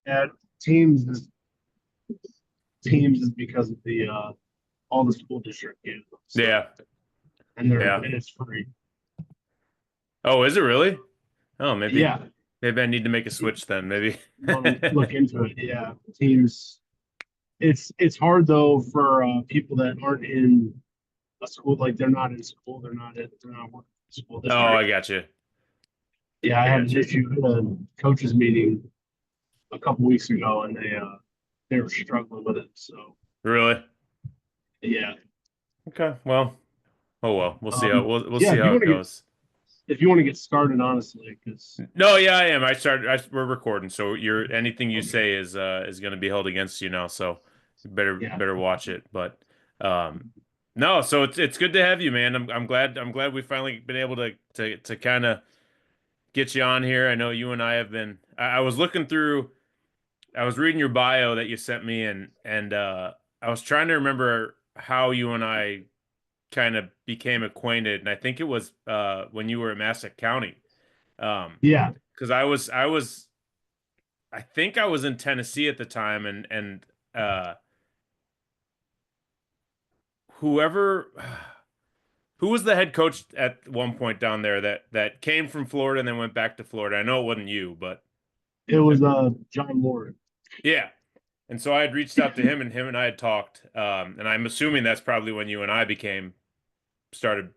at teams is because of the all the school district games. So Yeah. Yeah. and it's free. Oh, is it really? Oh, maybe Yeah, maybe I need to make a switch then. Maybe. want to look into it. Yeah, teams. It's hard though for people that aren't in a school, like they're not in school, they're not working in the school Oh, I district. got you. Yeah, I I had got an you. issue at a coaches meeting a couple weeks ago, and they were struggling with it. So Really? yeah, Okay. Well, oh well. We'll yeah. see how it goes. If you want to get started, honestly, because No, yeah, I am. We're recording, so anything you say is going to be held against you now. So you yeah, better watch it. But um, no, so it's good to have you, man. I'm glad we finally been able to kind of get you on here. I know you and I have been. I was looking through. I was reading your bio that you sent me, and I was trying to remember how you and I kind of became acquainted, and I think it was when you were at Massac County. Um, yeah, because I think I was in Tennessee at the time, and uh, whoever who was the head coach at one point down there that came from Florida and then went back to Florida. I know it wasn't you, but it was John Moore. yeah. And so I had reached out to him, and him and I had talked. And I'm assuming that's probably when you and I became started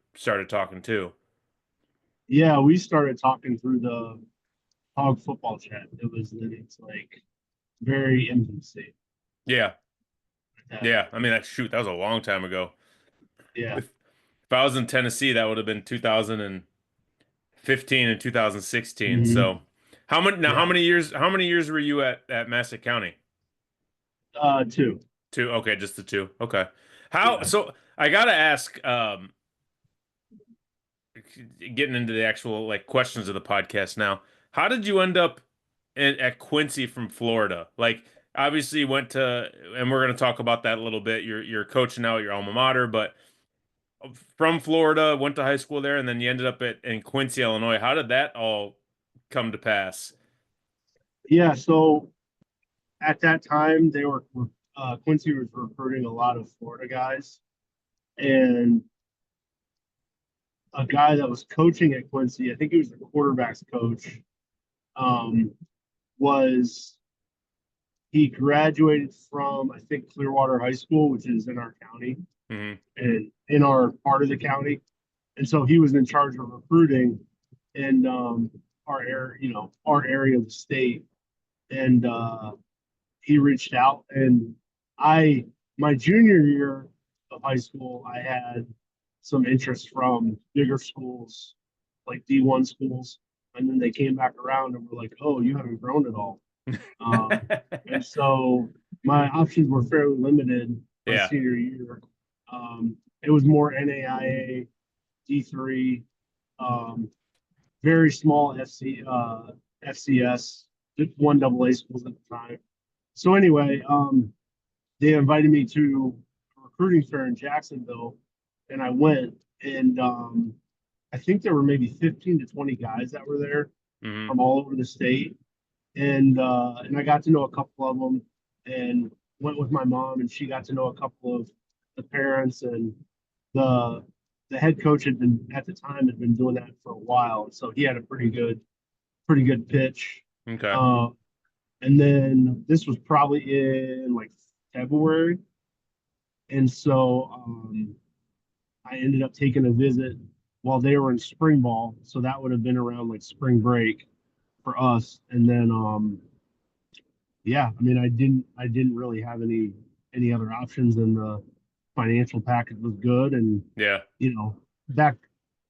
talking too. Yeah, we started talking through the hog football chat. It's like very infancy. Yeah, Yeah, yeah. I mean, that was a long time ago. yeah. If I was in Tennessee, that would have been 2015 and 2016. Hmm. So how Yeah. many years were you at Massac County? Two. Two. Okay, just the two. Okay. How Yeah. so I gotta ask, getting into the actual like questions of the podcast now. How did you end up at Quincy from Florida? Like obviously you went to, and we're gonna talk about that a little bit. You're coaching now at your alma mater, but from Florida, went to high school there, and then you ended up in Quincy, Illinois. How did that all come to pass? Yeah. So at that time, Quincy was recruiting a lot of Florida guys, and a guy that was coaching at Quincy, I think he was the quarterbacks coach, um, was he graduated from I think Clearwater High School, which is in our county Hmm. and in our part of the county, and so he was in charge of recruiting in our area, our area of the state, and he reached out, and I my junior year of high school, I had some interest from bigger schools, like D1 schools, and then they came back around and were like, "Oh, you haven't grown at all." And so my options were fairly limited my Yeah. senior year. It was more NAIA, D3, um, very small FCS, one double A schools at the time. So anyway, they invited me to a recruiting fair in Jacksonville, and I went. And I think there were maybe 15 to 20 guys that were there Hmm. from all over the state, and I got to know a couple of them, and went with my mom, and she got to know a couple of the parents, and the the head coach had been at the time had been doing that for a while, and so he had a pretty good pitch. Okay. Uh, and then this was probably in like February, and so I ended up taking a visit while they were in spring ball, so that would have been around like spring break for us, and then yeah, I mean, I didn't really have any other options, and the financial package was good, and Yeah. you know, back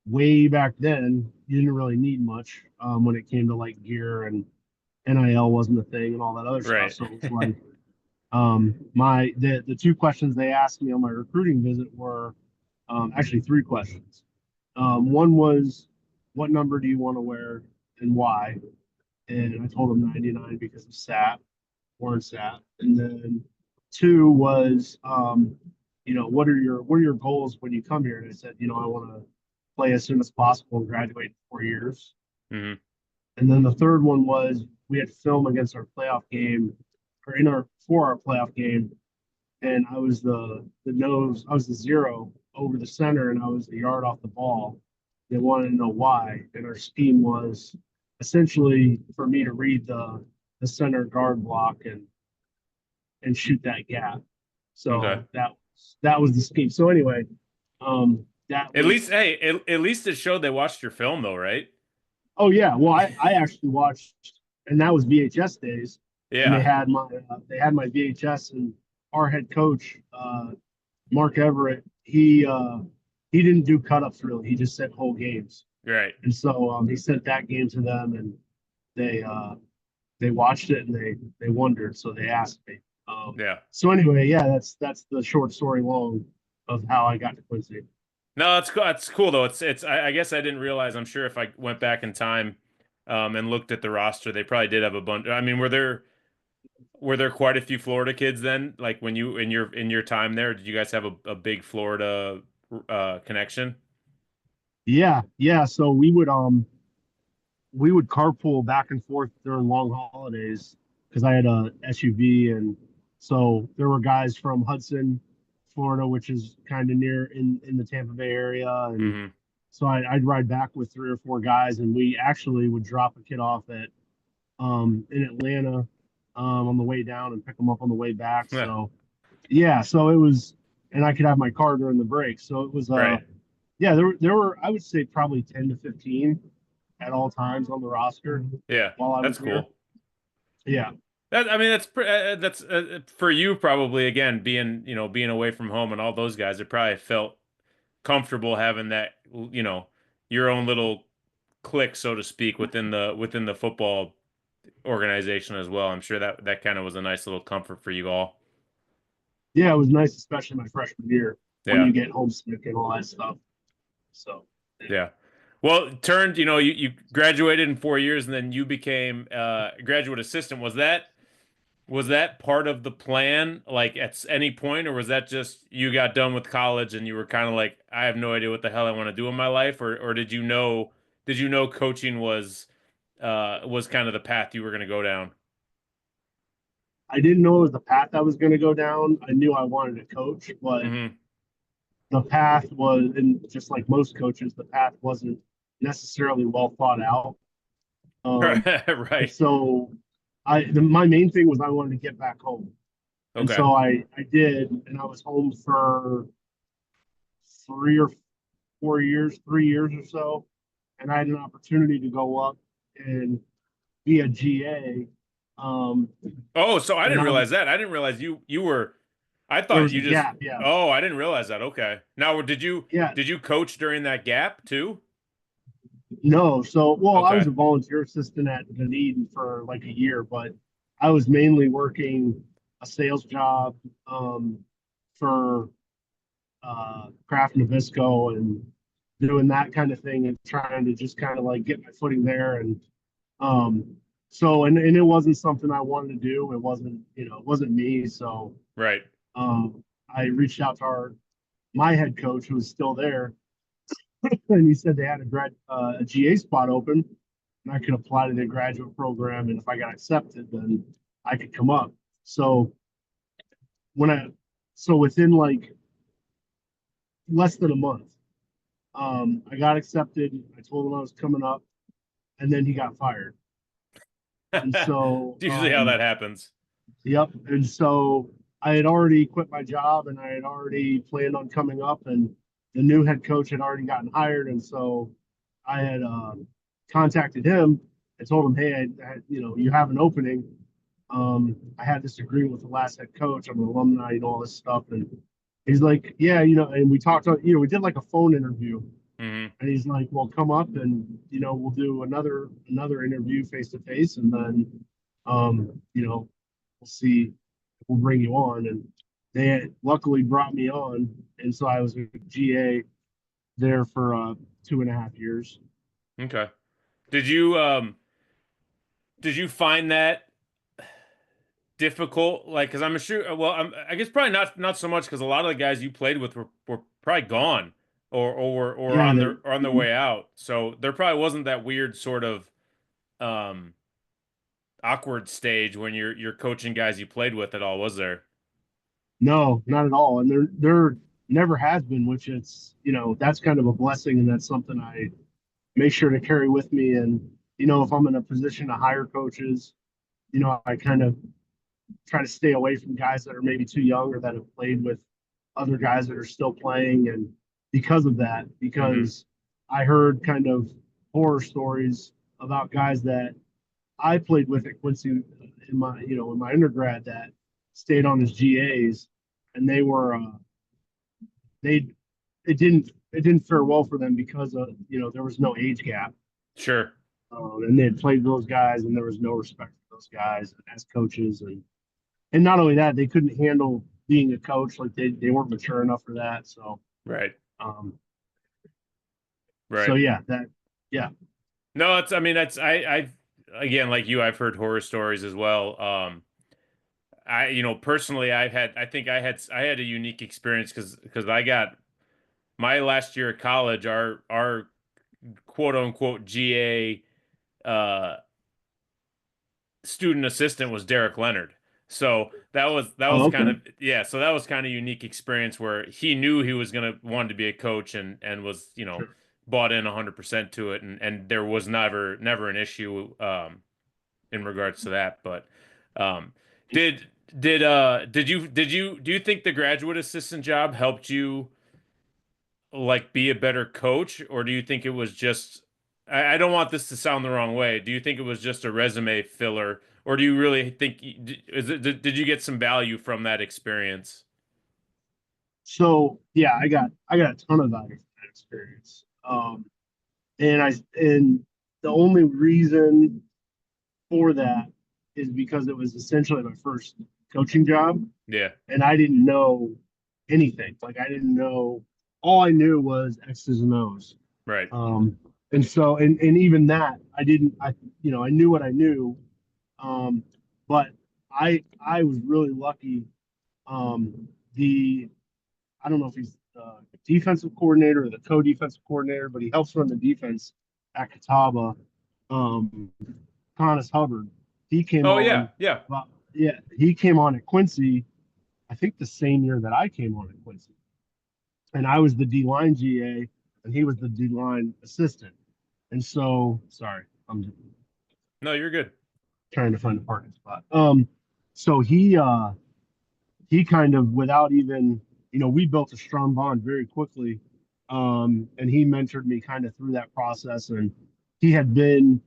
way back then, you didn't really need much when it came to like gear, and NIL wasn't a thing and all that other stuff. Right. So it was like the two questions they asked me on my recruiting visit were actually three questions. One was, what number do you want to wear and why? And I told them 99 because of SAT, Warren SAT. And then two was, what are your goals when you come here? And I said, I want to play as soon as possible and graduate in 4 years. Hmm. And then the third one was, we had film against our playoff game, or in our for our playoff game, and I was the nose, I was the zero over the center, and I was the yard off the ball. They wanted to know why, and our scheme was essentially for me to read the center guard block and shoot that gap. Okay. So that was the scheme. So anyway, that At least, was hey, at least it showed they watched your film though, right? oh yeah. Well, I actually watched, and that was VHS days, and Yeah. they had my VHS, and our head coach Mark Everett he didn't do cut ups really. He just sent whole games, Right. and so he sent that game to them, and they they watched it and they wondered, so they asked me. Yeah. So anyway, yeah, that's the short story long of how I got to Quincy. No, that's cool. That's cool though. I guess I didn't realize. I'm sure if I went back in time, and looked at the roster, they probably did have a bunch. I mean, were there quite a few Florida kids then? Like when you in your time there, did you guys have a big Florida connection? Yeah, yeah. So we would carpool back and forth during long holidays because I had a SUV, and so there were guys from Hudson, Florida, which is kind of near in the Tampa Bay area, and Hmm. so I'd ride back with three or four guys, and we actually would drop a kid off at in Atlanta on the way down and pick them up on the way back. Yeah. So yeah, so it was, and I could have my car during the break. So it was Right. yeah, there were I would say probably 10 to 15 at all times on the roster Yeah. while I was That's there. cool. Yeah. I mean, that's for you probably again being away from home and all those guys. It probably felt comfortable having that your own little clique, so to speak, within the football organization as well. I'm sure that kind of was a nice little comfort for you all. Yeah, it was nice, especially my freshman year when Yeah, you get homesick and all that stuff. So yeah. yeah. Well, it turned, you graduated in 4 years and then you became graduate assistant. Was that part of the plan, like at any point, or was that just you got done with college and you were kind of like, I have no idea what the hell I want to do in my life, or did you know coaching was kind of the path you were going to go down? I didn't know it was the path I was going to go down. I knew I wanted to coach, but Hmm. the path was, and just like most coaches, the path wasn't necessarily well thought out. And Right. so my main thing was I wanted to get back home. And Okay. so I did, and I was home for 3 or 4 years, 3 years or so. And I had an opportunity to go up and be a GA. Um, Oh, so I and didn't I realize was, that. I didn't realize you were. I there thought was a you just. gap. Yeah. Oh, I didn't realize that. Okay. Now, did you Yeah. did you coach during that gap too? No. So, well, I was Okay. a volunteer assistant at Dunedin for like a year, but I was mainly working a sales job for Kraft Nabisco and doing that kind of thing and trying to just kind of like get my footing there. And um, so, and it wasn't something I wanted to do. It wasn't, it wasn't me. So Right. I reached out to my head coach who was still there, and he said they had a GA spot open, and I could apply to the graduate program. And if I got accepted, then I could come up. So when I, so within like less than a month, I got accepted. I told him I was coming up, and then he got fired. And so, Usually how that happens. yep. And so I had already quit my job, and I had already planned on coming up, and the new head coach had already gotten hired. And so I had contacted him and told him, hey, you have an opening. I had this agreement with the last head coach. I'm an alumni and all this stuff. And he's like, yeah, and we talked, we did like a phone interview. Hmm. And he's like, well, come up and, we'll do another interview face to face. And then, we'll see, we'll bring you on. And they had luckily brought me on. And so I was a GA there for 2.5 years. Okay. Did you um did you find that difficult? Like, because I'm sure. Well, I guess probably not so much because a lot of the guys you played with were probably gone or Yeah, on they, their way out. So there probably wasn't that weird sort of um awkward stage when you're coaching guys you played with at all, was there? No, not at all. And there never has been, which it's, that's kind of a blessing. And that's something I make sure to carry with me. And, if I'm in a position to hire coaches, I kind of try to stay away from guys that are maybe too young or that have played with other guys that are still playing. And because of that, Hmm. because I heard kind of horror stories about guys that I played with at Quincy in my undergrad that stayed on as GAs, and they it didn't fare well for them because of there was no age gap, Sure. and they had played those guys, and there was no respect for those guys as coaches, and not only that, they couldn't handle being a coach, like they weren't mature enough for that. So Right. um, Right. yeah, that yeah. No, it's I mean that's I've again like you I've heard horror stories as well. I personally I think I had a unique experience because I got my last year of college our quote unquote GA student assistant was Derek Leonard. So that Oh, was kind okay, of yeah, so that was kind of unique experience where he knew he was gonna want to be a coach and was, sure. bought in 100% to it and there was never an issue in regards to that. But um did did you do you think the graduate assistant job helped you like be a better coach, or do you think it was just I don't want this to sound the wrong way. Do you think it was just a resume filler, or do you really think did you get some value from that experience? So yeah, I got a ton of value from that experience. And the only reason for that is because it was essentially my first coaching job, Yeah, and I didn't know anything. Like I didn't know. All I knew was X's and O's. right. Um, and so and even that I didn't. I knew what I knew. Um, but I was really lucky. The I don't know if he's the defensive coordinator or the co-defensive coordinator, but he helps run the defense at Catawba. Um, Thomas Hubbard. He came Oh yeah, on. yeah. Well, yeah, he came on at Quincy. I think the same year that I came on at Quincy, and I was the D line GA, and he was the D line assistant. And so, sorry, I'm No, you're good. trying to find a parking spot. So he kind of without even we built a strong bond very quickly, and he mentored me kind of through that process, and he had been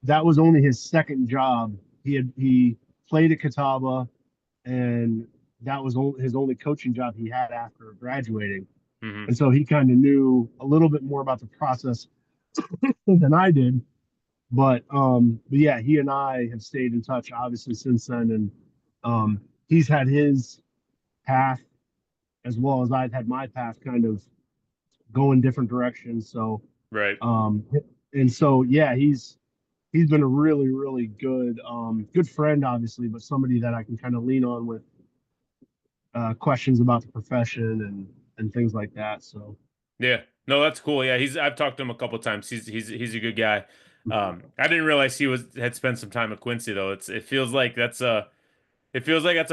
that was only his second job. He played at Catawba, and that was his only coaching job he had after graduating. Hmm. And so he kind of knew a little bit more about the process than I did. But yeah, he and I have stayed in touch obviously since then, and he's had his path as well as I've had my path kind of go in different directions. So Right. um, and so yeah, he's been a really really good friend obviously, but somebody that I can kind of lean on with questions about the profession and things like that. So Yeah. No, that's cool. Yeah, he's I've talked to him a couple times. He's a good guy. I didn't realize he was had spent some time at Quincy though. It feels like that's a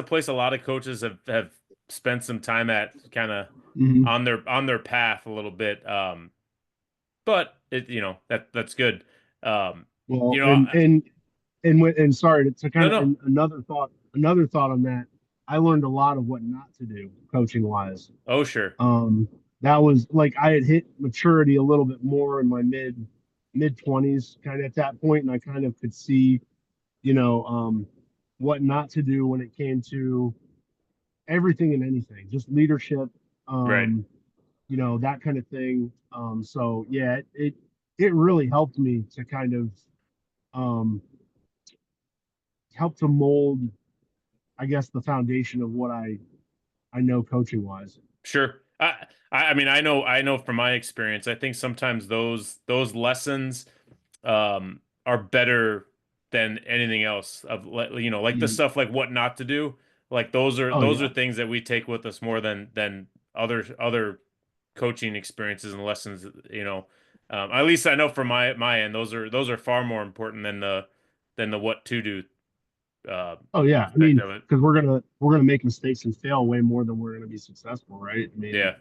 place a lot of coaches have spent some time at kind of mhm. on their path a little bit. But it that's good. Um, Well, you know, I- and sorry to no, kind of no. and another thought on that. I learned a lot of what not to do coaching wise. Oh, sure. Um, that was like I had hit maturity a little bit more in my mid 20s kind of at that point, and I kind of could see you know what not to do when it came to everything and anything, just leadership, Right. um, that kind of thing. So yeah, it really helped me to kind of um, help to mold, I guess, the foundation of what I know coaching wise. Sure. I mean, I know from my experience, I think sometimes those lessons are better than anything else of like the Mhm. stuff like what not to do. Like Oh those are yeah. things that we take with us more than other coaching experiences and lessons, at least I know from my end, those are far more important than the what to do Oh yeah, I aspect mean, of it. because we're gonna make mistakes and fail way more than we're gonna be successful, right? I mean, Yeah.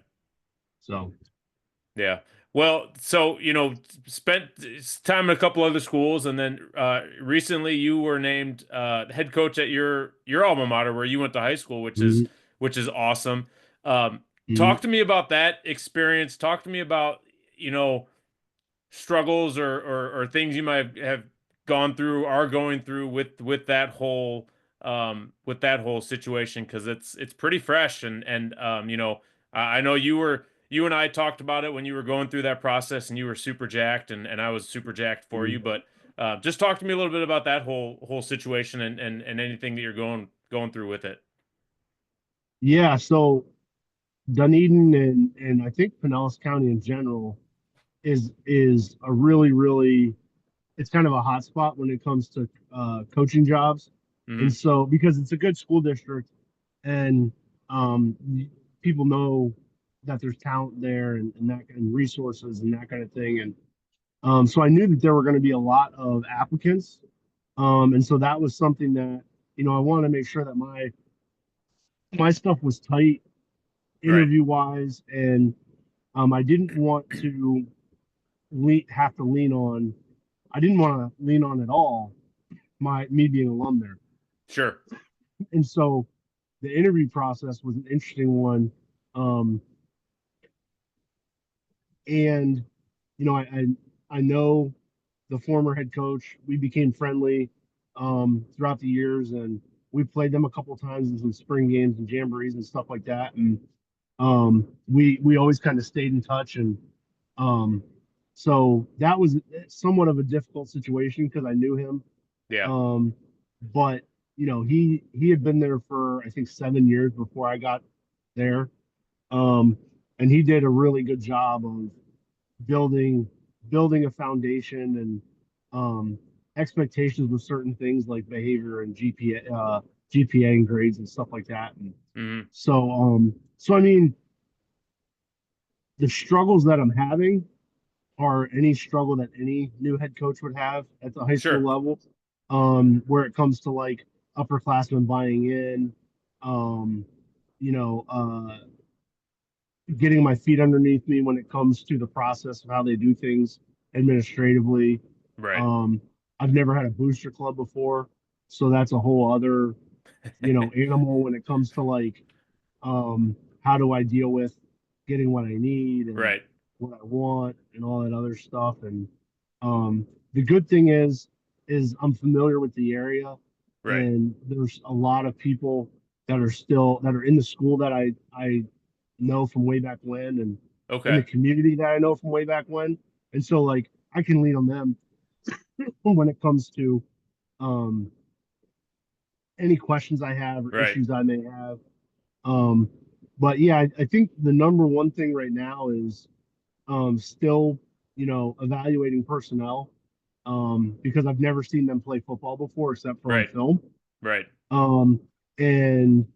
so Yeah. Well, so spent time in a couple other schools, and then recently you were named head coach at your alma mater where you went to high school, mhm, which is awesome. Um, mhm. Talk to me about that experience. Talk to me about you know struggles or things you might have gone through, are going through with that whole situation, because it's pretty fresh, and I know you and I talked about it when you were going through that process, and you were super jacked, and I was super jacked for you, Mhm. but just talk to me a little bit about that whole situation, and anything that you're going through with it. Yeah, so Dunedin and I think Pinellas County in general is a really it's kind of a hot spot when it comes to coaching jobs. And Hmm. so because it's a good school district and um, people know that there's talent there and resources and that kind of thing. And so I knew that there were going to be a lot of applicants. And so that was something that, I wanted to make sure that my stuff was tight Right. interview wise. And I didn't want to have to lean on, I didn't want to lean on at all me being an alum there. Sure. And so the interview process was an interesting one. Um, and I know the former head coach. We became friendly throughout the years, and we played them a couple of times in some spring games and jamborees and stuff like that. And we always kind of stayed in touch, and um, so that was somewhat of a difficult situation because I knew him. Yeah. Um, but he had been there for I think 7 years before I got there, um, and he did a really good job of building building a foundation and um, expectations with certain things like behavior and GPA and grades and stuff like that. And Hmm. so I mean, the struggles that I'm having are any struggle that any new head coach would have at the high school Sure. level, where it comes to like upperclassmen buying in, um, you know, getting my feet underneath me when it comes to the process of how they do things administratively. Right. Um, I've never had a booster club before, so that's a whole other, animal when it comes to like how do I deal with getting what I need and Right. what I want and all that other stuff. And the good thing is I'm familiar with the area, Right. and there's a lot of people that are in the school that I know from way back when, and in Okay. the community that I know from way back when. And so like I can lean on them when it comes to um, any questions I have or Right. issues I may have. Um, but yeah, I think the number one thing right now is still, evaluating personnel because I've never seen them play football before except for on Right. film. Right. Um, and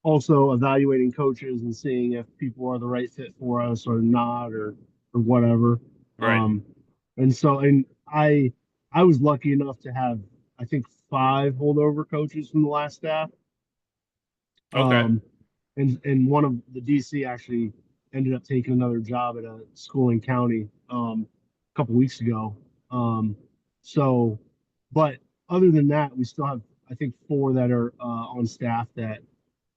also evaluating coaches and seeing if people are the right fit for us or not or whatever. Right. Um, and I was lucky enough to have I think five holdover coaches from the last staff. Okay. Um, and one of the DC actually ended up taking another job at a school in county a couple weeks ago. Um, so, but other than that, we still have I think four that are on staff that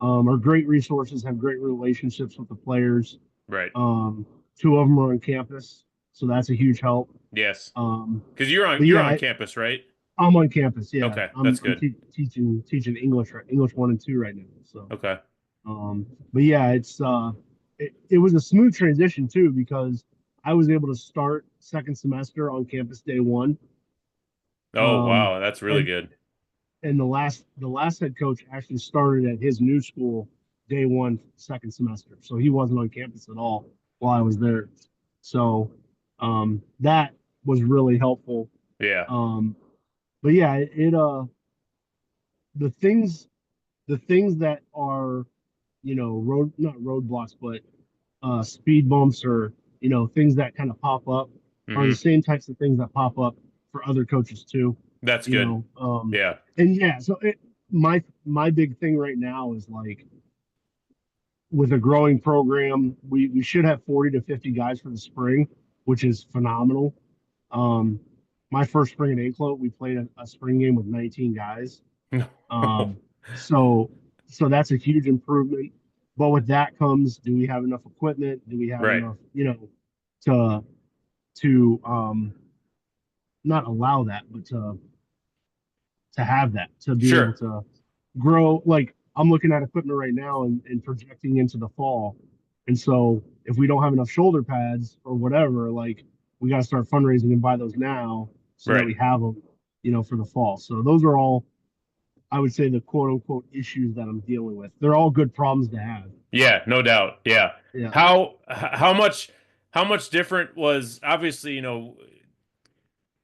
are great resources, have great relationships with the players. Right. Um, Two of them are on campus, so that's a huge help. Yes. Um, Because but you're yeah, on campus, right? I'm on campus. Yeah, Okay, I'm that's I'm good. teaching English 1 and 2 right now. So. Okay. But yeah, it was a smooth transition too because I was able to start second semester on campus day one. Oh, Um, wow, that's really and good. and the last head coach actually started at his new school day one, second semester. So he wasn't on campus at all while I was there. So that was really helpful. Yeah. Um, but yeah, the things the things that are road not roadblocks but speed bumps or things that kind of pop up are the Hmm. same types of things that pop up for other coaches too. That's You good. know, Yeah. and yeah, so my big thing right now is like with a growing program, we should have 40 to 50 guys for the spring, which is phenomenal. Um, my first spring at Anklo, we played a spring game with 19 guys. Um, so so that's a huge improvement. But with that comes, do we have enough equipment? Do we have Right. enough, to not allow that, but to have that, to be able Sure. to grow. Like I'm looking at equipment right now and projecting into the fall. And so if we don't have enough shoulder pads or whatever, like we got to start fundraising and buy those now so that Right. we have them, for the fall. So those are all, I would say, the quote unquote issues that I'm dealing with. They're all good problems to have. Yeah, no doubt. Yeah. Yeah. How much different was obviously,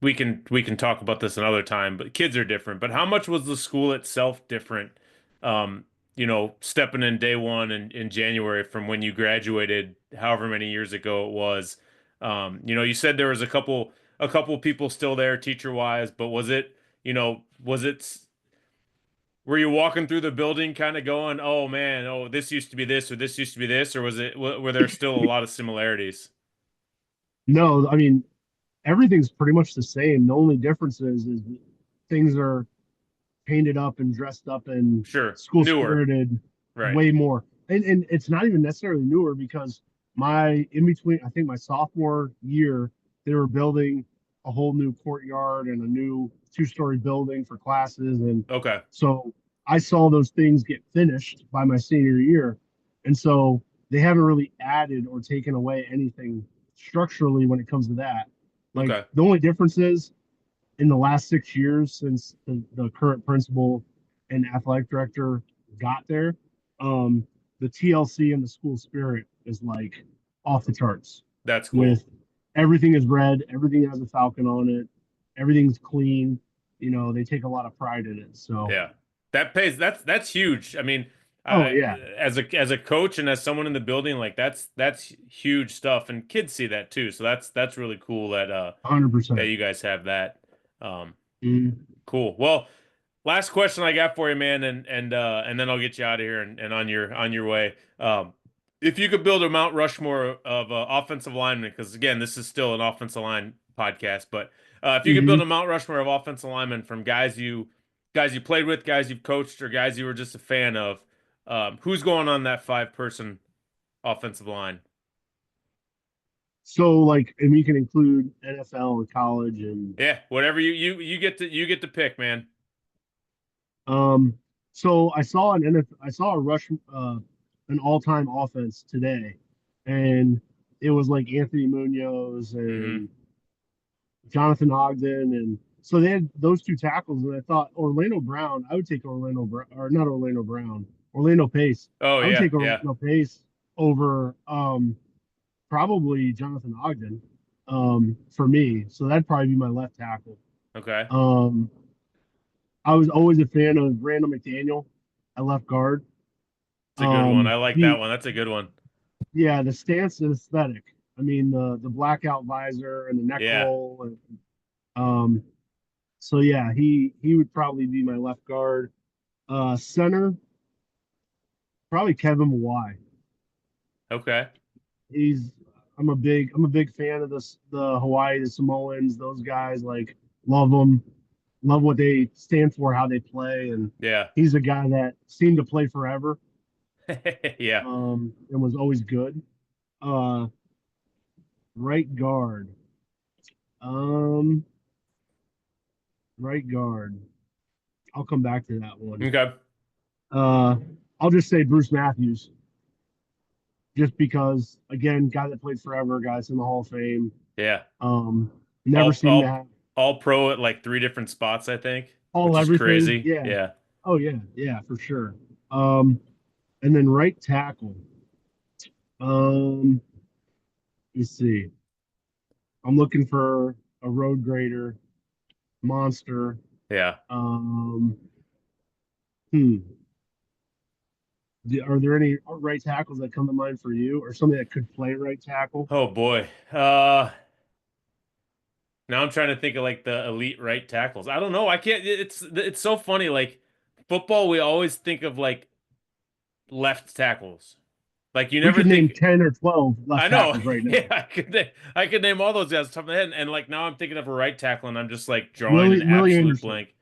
we can talk about this another time, but kids are different. But how much was the school itself different? Um, stepping in day one in January from when you graduated, however many years ago it was. You said there was a couple people still there teacher wise, but were you walking through the building kind of going, oh man, oh this used to be this or this used to be this, or were there still a lot of similarities? No, I mean, everything's pretty much the same. The only difference is things are painted up and dressed up and Sure. school Newer. spirited Right. way more. And it's not even necessarily newer because my in between, I think my sophomore year, they were building a whole new courtyard and a new two-story building for classes. And Okay. so I saw those things get finished by my senior year. And so they haven't really added or taken away anything structurally when it comes to that. Like Okay. the only difference is in the last 6 years since the current principal and athletic director got there, the TLC and the school spirit is like off the charts. That's cool. With everything is red, everything has a falcon on it, everything's clean. They take a lot of pride in it. So, Yeah. That pays that's huge. I mean, oh I yeah, as a coach and as someone in the building, like that's huge stuff and kids see that too. So that's really cool that 100%. you guys have that. Um Mm. cool. Well, last question I got for you, man, and then I'll get you out of here and on your way. If you could build a Mount Rushmore of offensive linemen, because again, this is still an offensive line podcast, but if you could build a Hmm. Mount Rushmore of offensive linemen from guys you played with, guys you've coached, or guys you were just a fan of, who's going on that five-person offensive line? So like, and we can include NFL and college and Yeah, whatever you get to pick, man. Um, so I saw I saw a rush, an all-time offense today, and it was like Anthony Munoz Hmm. and Jonathan Ogden, and so they had those two tackles, and I thought Orlando Brown. I would take Orlando Brown, or not Orlando Brown, Orlando Pace. Oh I would yeah, take yeah. Orlando Pace over probably Jonathan Ogden for me. So that'd probably be my left tackle. Okay. Um, I was always a fan of Randall McDaniel at left guard. It's a good one. I like that He, one. That's a good one. yeah, the stance and aesthetic. I mean, the blackout visor and the neck Yeah. roll, and um, so yeah, he would probably be my left guard. Center, probably Kevin Mawai. Okay. He's I'm a big fan of the Hawaii, the Samoans, those guys. Like love them, love what they stand for, how they play, and Yeah. he's a guy that seemed to play forever, Yeah. and was always good. Uh, right guard. Um, right guard. I'll come back to that one. Okay. Uh, I'll just say Bruce Matthews, just because again, guy that played forever, guys in the Hall of Fame. Yeah. Um, never All seemed to all have all pro at like three different spots, I think, all which is everything. crazy. Yeah. Yeah. Oh yeah, yeah, for sure. And then right tackle. Um, let's see. I'm looking for a road grader, monster. Yeah. Um, hmm. Are there any right tackles that come to mind for you, or somebody that could play right tackle? Oh boy. Now I'm trying to think of like the elite right tackles. I don't know. I can't. It's so funny. Like football, we always think of like left tackles. Like you We never could name think. 10 or 12 I left know. tackles right Yeah, now. I could name all those guys off the top of my head, and like now I'm thinking of a right tackle, and I'm just like drawing an Willie absolute Anderson. blank.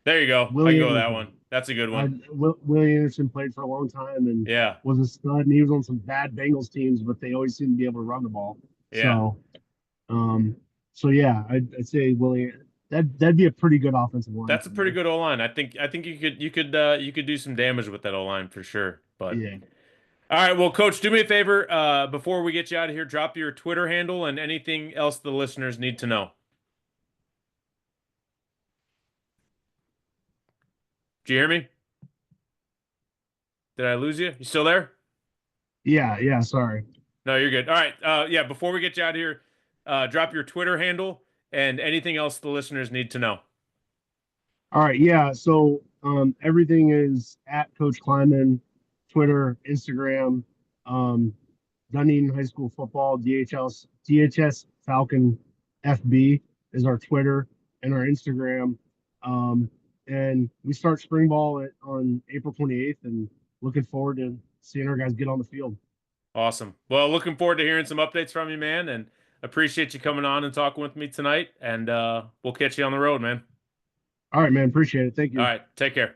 There you go. I can Willie go with that Anderson. one. That's a good one. Willie Anderson played for a long time and Yeah, was a stud, and he was on some bad Bengals teams, but they always seemed to be able to run the ball. yeah. Um, so yeah, I'd say Willie. That'd be a pretty good offensive line That's a from pretty there. good O line. I think you could do some damage with that O line for sure. But Yeah. all right, well, Coach, do me a favor. Before we get you out of here, drop your Twitter handle and anything else the listeners need to know. Do you hear me? Did I lose you? You still there? Yeah. Sorry. No, you're good. All right. Yeah, before we get you out of here, drop your Twitter handle and anything else the listeners need to know. All right. Yeah. So everything is at Coach Climan, Twitter, Instagram, um, Dunedin High School Football, DHS Falcon FB is our Twitter and our Instagram. Um, and we start spring ball on April 28th, and looking forward to seeing our guys get on the field. Awesome. Well, looking forward to hearing some updates from you, man, and appreciate you coming on and talking with me tonight. And we'll catch you on the road, man. All right, man. Appreciate it. Thank All you. right. Take care.